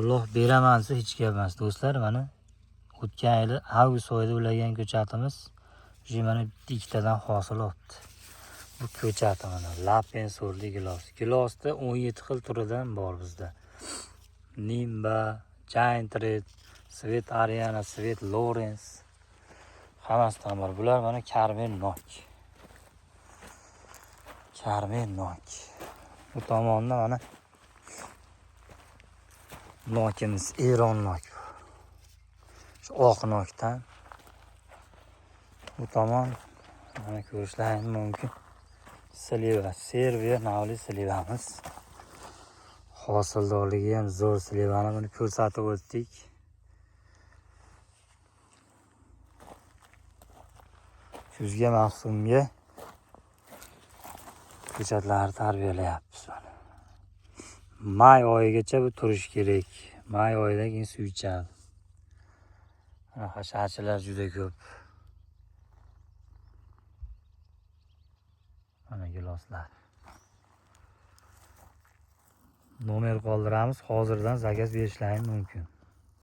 Alloh beraman desa hech gap emas do'stlar. Mana o'tgan yili avgust oyida ulagan ko'chatimiz mana ikkitadan hosil olibdi. Bu ko'chat mana Lapen sorli gilos. Gilosda 17 xil turidan bor bizda. Nimba, Giant Red, Svet Ariana, Svet Lawrence hammasidan bor. Bular mana Carmen nok. Carmen nok. Bu tomonda mana nokimiz Eron nok. Shu oq nokdan. Bu tomon mana ko'rishlaringiz mumkin. Sliva, Serviya navli slivamiz. Hosildorligi ham zo'r slivani buni ko'rsatib o'tdik. Kuzga mavsumga ko'chatlarni tarbiyalayapmiz. May oyigacha bu turish kerak. May oyidan keyin suv ichadi. Mana hasharchilar juda ko'p. Mana giloslar. Nomer qoldiramiz, hozirdan zakaz berishlaringiz mumkin.